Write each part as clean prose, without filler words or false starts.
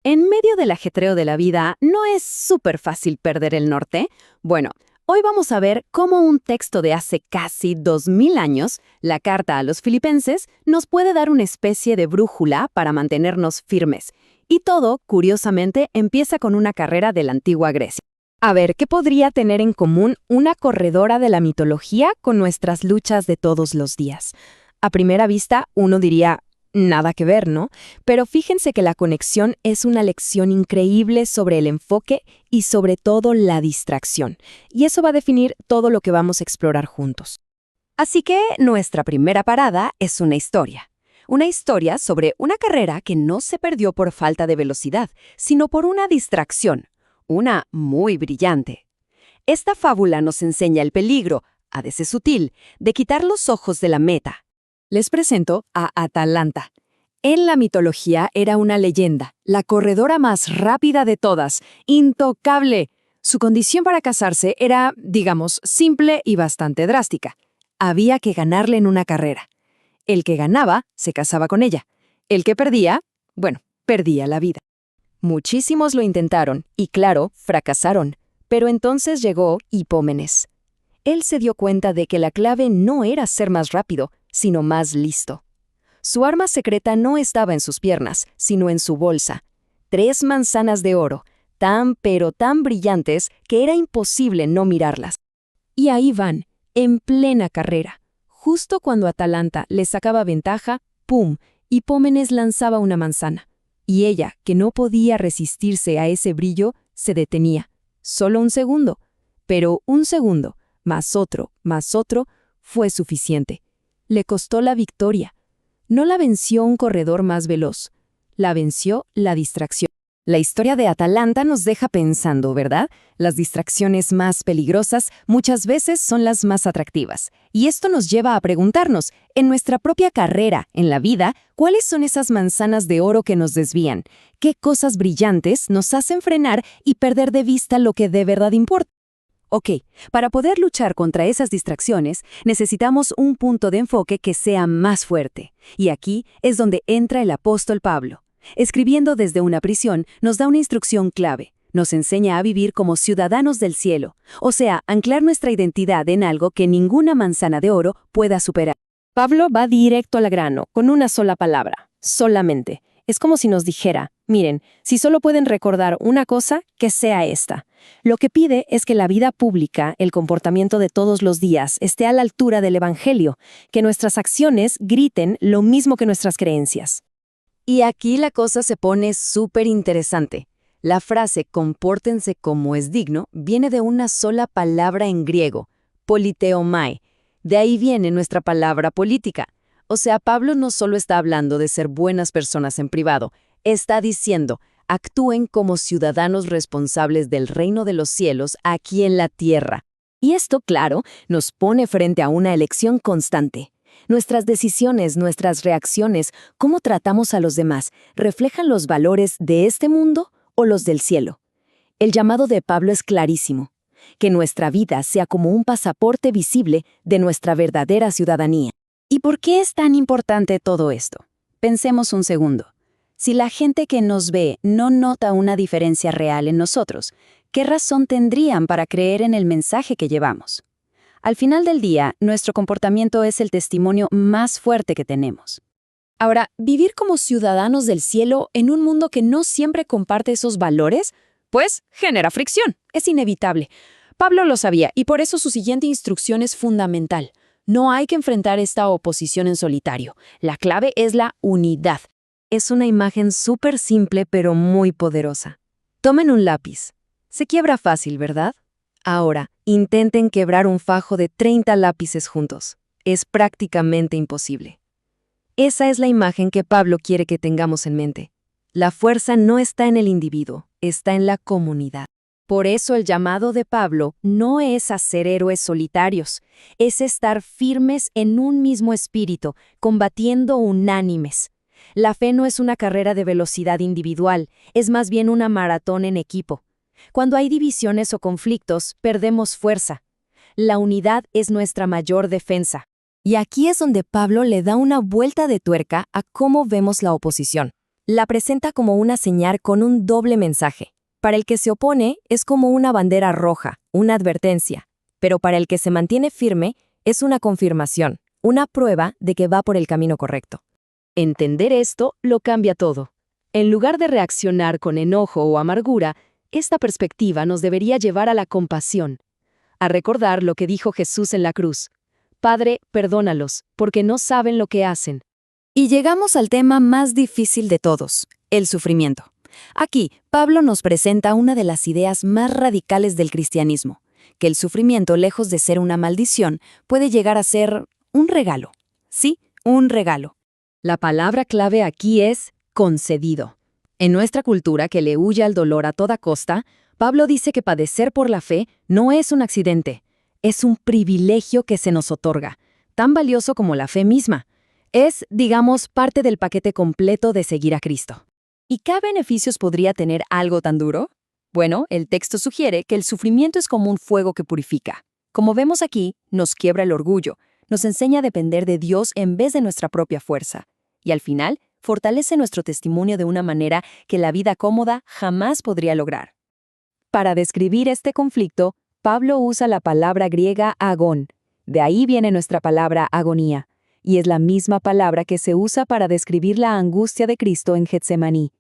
En medio del ajetreo de la vida, ¿no es súper fácil perder el norte? Bueno, hoy vamos a ver cómo un texto de hace casi 2000 años, la Carta a los Filipenses, nos puede dar una especie de brújula para mantenernos firmes. Y todo, curiosamente, empieza con una carrera de la antigua Grecia. A ver, ¿qué podría tener en común una corredora de la mitología con nuestras luchas de todos los días? A primera vista, uno diría, nada que ver, ¿no? Pero fíjense que la conexión es una lección increíble sobre el enfoque y sobre todo la distracción. Y eso va a definir todo lo que vamos a explorar juntos. Así que nuestra primera parada es una historia. Una historia sobre una carrera que no se perdió por falta de velocidad, sino por una distracción. Una muy brillante. Esta fábula nos enseña el peligro, a veces sutil, de quitar los ojos de la meta. Les presento a Atalanta. En la mitología era una leyenda, la corredora más rápida de todas, intocable. Su condición para casarse era, digamos, simple y bastante drástica. Había que ganarle en una carrera. El que ganaba se casaba con ella. El que perdía, bueno, perdía la vida. Muchísimos lo intentaron y, claro, fracasaron. Pero entonces llegó Hipómenes. Él se dio cuenta de que la clave no era ser más rápido, sino más listo. Su arma secreta no estaba en sus piernas, sino en su bolsa. 3 manzanas de oro, pero tan brillantes que era imposible no mirarlas. Y ahí van, en plena carrera. Justo cuando Atalanta le sacaba ventaja, ¡pum!, Hipómenes lanzaba una manzana. Y ella, que no podía resistirse a ese brillo, se detenía. Solo un segundo. Pero un segundo, más otro, fue suficiente. Le costó la victoria. No la venció un corredor más veloz. La venció la distracción. La historia de Atalanta nos deja pensando, ¿verdad? Las distracciones más peligrosas muchas veces son las más atractivas. Y esto nos lleva a preguntarnos, en nuestra propia carrera, en la vida, ¿cuáles son esas manzanas de oro que nos desvían? ¿Qué cosas brillantes nos hacen frenar y perder de vista lo que de verdad importa? Ok, para poder luchar contra esas distracciones, necesitamos un punto de enfoque que sea más fuerte. Y aquí es donde entra el apóstol Pablo. Escribiendo desde una prisión, nos da una instrucción clave. Nos enseña a vivir como ciudadanos del cielo, o sea, anclar nuestra identidad en algo que ninguna manzana de oro pueda superar. Pablo va directo al grano, con una sola palabra, solamente. Es como si nos dijera, miren, si solo pueden recordar una cosa, que sea esta. Lo que pide es que la vida pública, el comportamiento de todos los días, esté a la altura del Evangelio, que nuestras acciones griten lo mismo que nuestras creencias. Y aquí la cosa se pone súper interesante. La frase «compórtense como es digno» viene de una sola palabra en griego, politeomai. De ahí viene nuestra palabra política. O sea, Pablo no solo está hablando de ser buenas personas en privado, está diciendo, actúen como ciudadanos responsables del reino de los cielos aquí en la tierra. Y esto, claro, nos pone frente a una elección constante. Nuestras decisiones, nuestras reacciones, cómo tratamos a los demás, ¿reflejan los valores de este mundo o los del cielo? El llamado de Pablo es clarísimo, que nuestra vida sea como un pasaporte visible de nuestra verdadera ciudadanía. ¿Y por qué es tan importante todo esto? Pensemos un segundo. Si la gente que nos ve no nota una diferencia real en nosotros, ¿qué razón tendrían para creer en el mensaje que llevamos? Al final del día, nuestro comportamiento es el testimonio más fuerte que tenemos. Ahora, vivir como ciudadanos del cielo en un mundo que no siempre comparte esos valores, pues genera fricción, es inevitable. Pablo lo sabía y por eso su siguiente instrucción es fundamental. No hay que enfrentar esta oposición en solitario. La clave es la unidad. Es una imagen súper simple pero muy poderosa. Tomen un lápiz. Se quiebra fácil, ¿verdad? Ahora, intenten quebrar un fajo de 30 lápices juntos. Es prácticamente imposible. Esa es la imagen que Pablo quiere que tengamos en mente. La fuerza no está en el individuo, está en la comunidad. Por eso el llamado de Pablo no es a ser héroes solitarios, es estar firmes en un mismo espíritu, combatiendo unánimes. La fe no es una carrera de velocidad individual, es más bien una maratón en equipo. Cuando hay divisiones o conflictos, perdemos fuerza. La unidad es nuestra mayor defensa. Y aquí es donde Pablo le da una vuelta de tuerca a cómo vemos la oposición. La presenta como una señal con un doble mensaje. Para el que se opone es como una bandera roja, una advertencia, pero para el que se mantiene firme es una confirmación, una prueba de que va por el camino correcto. Entender esto lo cambia todo. En lugar de reaccionar con enojo o amargura, esta perspectiva nos debería llevar a la compasión, a recordar lo que dijo Jesús en la cruz. Padre, perdónalos, porque no saben lo que hacen. Y llegamos al tema más difícil de todos, el sufrimiento. Aquí, Pablo nos presenta una de las ideas más radicales del cristianismo, que el sufrimiento, lejos de ser una maldición, puede llegar a ser un regalo. Sí, un regalo. La palabra clave aquí es concedido. En nuestra cultura que le huye al dolor a toda costa, Pablo dice que padecer por la fe no es un accidente, es un privilegio que se nos otorga, tan valioso como la fe misma. Es, digamos, parte del paquete completo de seguir a Cristo. ¿Y qué beneficios podría tener algo tan duro? Bueno, el texto sugiere que el sufrimiento es como un fuego que purifica. Como vemos aquí, nos quiebra el orgullo, nos enseña a depender de Dios en vez de nuestra propia fuerza. Y al final, fortalece nuestro testimonio de una manera que la vida cómoda jamás podría lograr. Para describir este conflicto, Pablo usa la palabra griega agón. De ahí viene nuestra palabra agonía, y es la misma palabra que se usa para describir la angustia de Cristo en Getsemaní.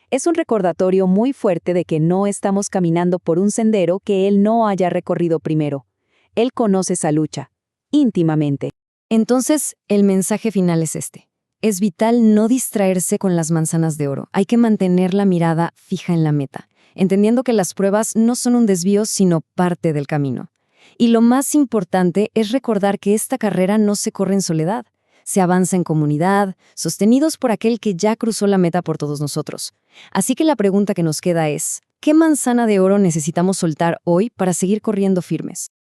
Es un recordatorio muy fuerte de que no estamos caminando por un sendero que Él no haya recorrido primero. Él conoce esa lucha, íntimamente. Entonces, el mensaje final es este. Es vital no distraerse con las manzanas de oro. Hay que mantener la mirada fija en la meta, entendiendo que las pruebas no son un desvío, sino parte del camino. Y lo más importante es recordar que esta carrera no se corre en soledad. Se avanza en comunidad, sostenidos por aquel que ya cruzó la meta por todos nosotros. Así que la pregunta que nos queda es, ¿qué manzana de oro necesitamos soltar hoy para seguir corriendo firmes?